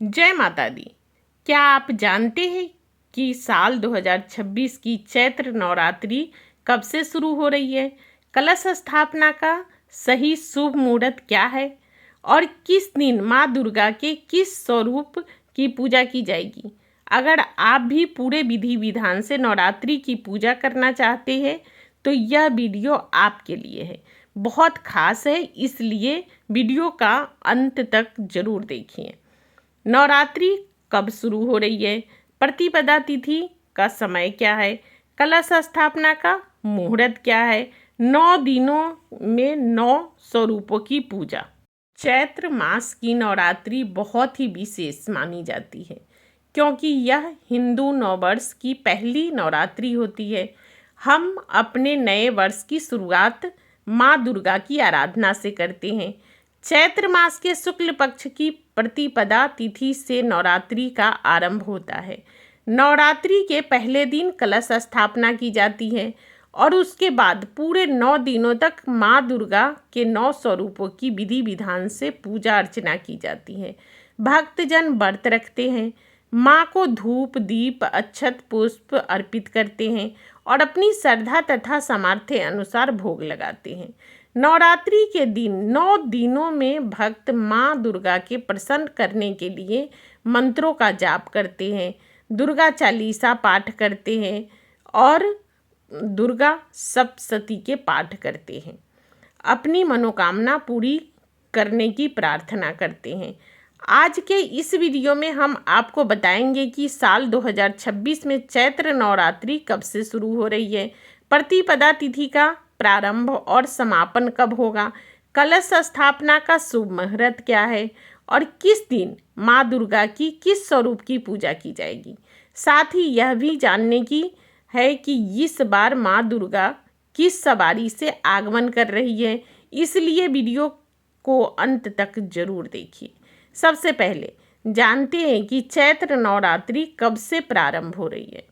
जय माता दी। क्या आप जानते हैं कि साल 2026 की चैत्र नवरात्रि कब से शुरू हो रही है? कलश स्थापना का सही शुभ मुहूर्त क्या है और किस दिन माँ दुर्गा के किस स्वरूप की पूजा की जाएगी? अगर आप भी पूरे विधि विधान से नवरात्रि की पूजा करना चाहते हैं तो यह वीडियो आपके लिए है। बहुत खास है, इसलिए वीडियो का अंत तक जरूर देखिए। नवरात्रि कब शुरू हो रही है? प्रतिपदा तिथि का समय क्या है? कलश स्थापना का मुहूर्त क्या है? 9 दिनों में 9 स्वरूपों की पूजा। चैत्र मास की नवरात्रि बहुत ही विशेष मानी जाती है क्योंकि यह हिंदू नववर्ष की पहली नवरात्रि होती है। हम अपने नए वर्ष की शुरुआत माँ दुर्गा की आराधना से करते हैं। चैत्र मास के शुक्ल पक्ष की प्रतिपदा तिथि से नवरात्रि का आरंभ होता है। नवरात्रि के पहले दिन कलश स्थापना की जाती है और उसके बाद पूरे 9 दिनों तक माँ दुर्गा के 9 स्वरूपों की विधि विधान से पूजा अर्चना की जाती है। भक्तजन व्रत रखते हैं, माँ को धूप दीप अक्षत पुष्प अर्पित करते हैं और अपनी श्रद्धा तथा सामर्थ्य अनुसार भोग लगाते हैं। नवरात्रि के दिन 9 दिनों में भक्त माँ दुर्गा के प्रसन्न करने के लिए मंत्रों का जाप करते हैं, दुर्गा चालीसा पाठ करते हैं और दुर्गा सप्तशती के पाठ करते हैं। अपनी मनोकामना पूरी करने की प्रार्थना करते हैं। आज के इस वीडियो में हम आपको बताएंगे कि साल 2026 में चैत्र नवरात्रि कब से शुरू हो रही है, प्रतिपदा तिथि का प्रारंभ और समापन कब होगा, कलश स्थापना का शुभ मुहूर्त क्या है और किस दिन माँ दुर्गा की किस स्वरूप की पूजा की जाएगी। साथ ही यह भी जानने की है कि इस बार माँ दुर्गा किस सवारी से आगमन कर रही है, इसलिए वीडियो को अंत तक जरूर देखिए। सबसे पहले जानते हैं कि चैत्र नवरात्रि कब से प्रारंभ हो रही है।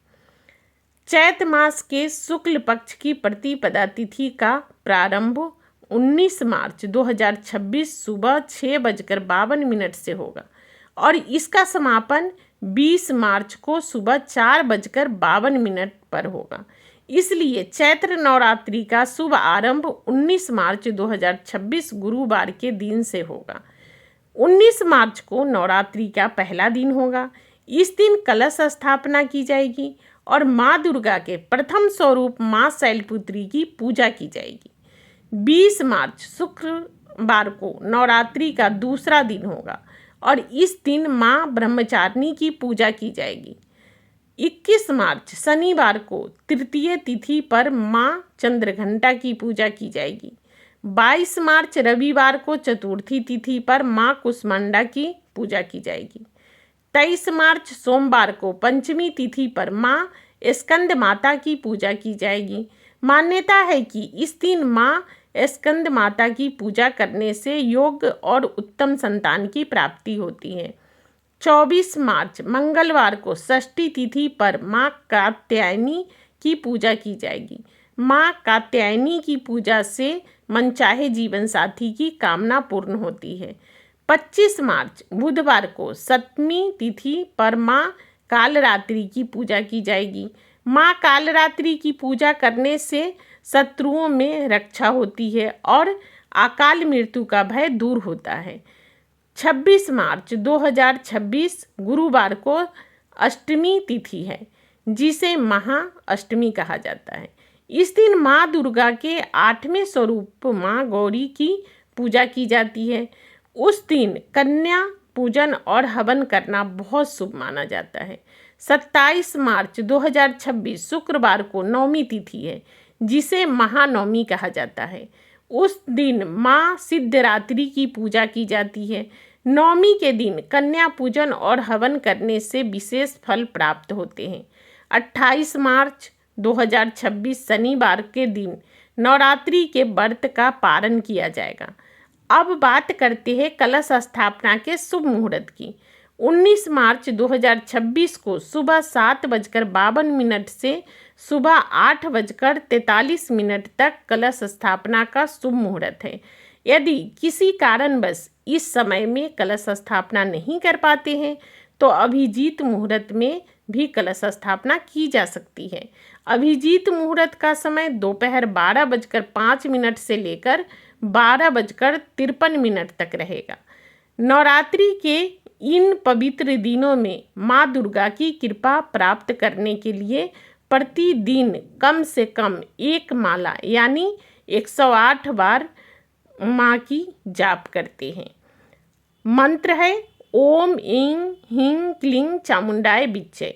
चैत्र मास के शुक्ल पक्ष की प्रतिपदा तिथि का प्रारंभ 19 मार्च 2026 सुबह 6:52 से होगा और इसका समापन 20 मार्च को सुबह 4:52 पर होगा। इसलिए चैत्र नवरात्रि का शुभ आरंभ 19 मार्च 2026 गुरुवार के दिन से होगा। 19 मार्च को नवरात्रि का पहला दिन होगा। इस दिन कलश स्थापना की जाएगी और माँ दुर्गा के प्रथम स्वरूप माँ शैलपुत्री की पूजा की जाएगी। 20 मार्च शुक्रवार को नवरात्रि का दूसरा दिन होगा और इस दिन माँ ब्रह्मचारिणी की पूजा की जाएगी। 21 मार्च शनिवार को तृतीय तिथि पर माँ चंद्रघंटा की पूजा की जाएगी। 22 मार्च रविवार को चतुर्थी तिथि पर माँ कुष्मांडा की पूजा की जाएगी। 23 मार्च सोमवार को पंचमी तिथि पर माँ स्कंद माता की पूजा की जाएगी। मान्यता है कि इस दिन माँ स्कंद माता की पूजा करने से योग्य और उत्तम संतान की प्राप्ति होती है। 24 मार्च मंगलवार को षष्ठी तिथि पर माँ कात्यायनी की पूजा की जाएगी। माँ कात्यायनी की पूजा से मनचाहे जीवन साथी की कामना पूर्ण होती है। 25 मार्च बुधवार को सप्तमी तिथि पर माँ कालरात्रि की पूजा की जाएगी। माँ कालरात्रि की पूजा करने से शत्रुओं में रक्षा होती है और अकाल मृत्यु का भय दूर होता है। 26 मार्च 2026 गुरुवार को अष्टमी तिथि है, जिसे महाअष्टमी कहा जाता है। इस दिन माँ दुर्गा के 8वें स्वरूप माँ गौरी की पूजा की जाती है। उस दिन कन्या पूजन और हवन करना बहुत शुभ माना जाता है। 27 मार्च 2026 शुक्रवार को नवमी तिथि है, जिसे महानवमी कहा जाता है। उस दिन माँ सिद्धरात्रि की पूजा की जाती है। नवमी के दिन कन्या पूजन और हवन करने से विशेष फल प्राप्त होते हैं। 28 मार्च 2026 शनिवार के दिन नवरात्रि के व्रत का पारण किया जाएगा। अब बात करते हैं कलश स्थापना के शुभ मुहूर्त की। 19 मार्च 2026 को सुबह 7:52 से सुबह 8:43 तक कलश स्थापना का शुभ मुहूर्त है। यदि किसी कारणवश इस समय में कलश स्थापना नहीं कर पाते हैं तो अभिजीत मुहूर्त में भी कलश स्थापना की जा सकती है। अभिजीत मुहूर्त का समय दोपहर 12:05 से लेकर 12:53 तक रहेगा। नवरात्रि के इन पवित्र दिनों में माँ दुर्गा की कृपा प्राप्त करने के लिए प्रतिदिन कम से कम एक माला यानी 108 बार माँ की जाप करते हैं। मंत्र है ओम ऐं ह्रीं क्लीं चामुंडाय विच्चे।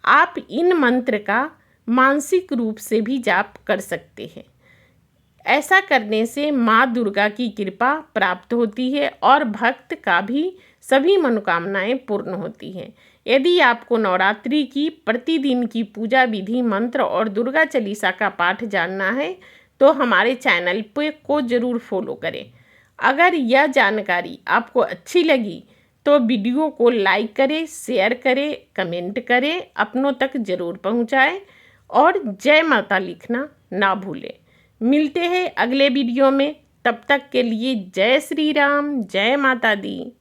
आप इन मंत्र का मानसिक रूप से भी जाप कर सकते हैं। ऐसा करने से माँ दुर्गा की कृपा प्राप्त होती है और भक्त का भी सभी मनोकामनाएं पूर्ण होती हैं। यदि आपको नवरात्रि की प्रतिदिन की पूजा विधि, मंत्र और दुर्गा चालीसा का पाठ जानना है तो हमारे चैनल को ज़रूर फॉलो करें। अगर यह जानकारी आपको अच्छी लगी तो वीडियो को लाइक करें, शेयर करें, कमेंट करें, अपनों तक ज़रूर पहुंचाएं और जय माता लिखना ना भूलें। मिलते हैं अगले वीडियो में, तब तक के लिए जय श्री राम, जय माता दी।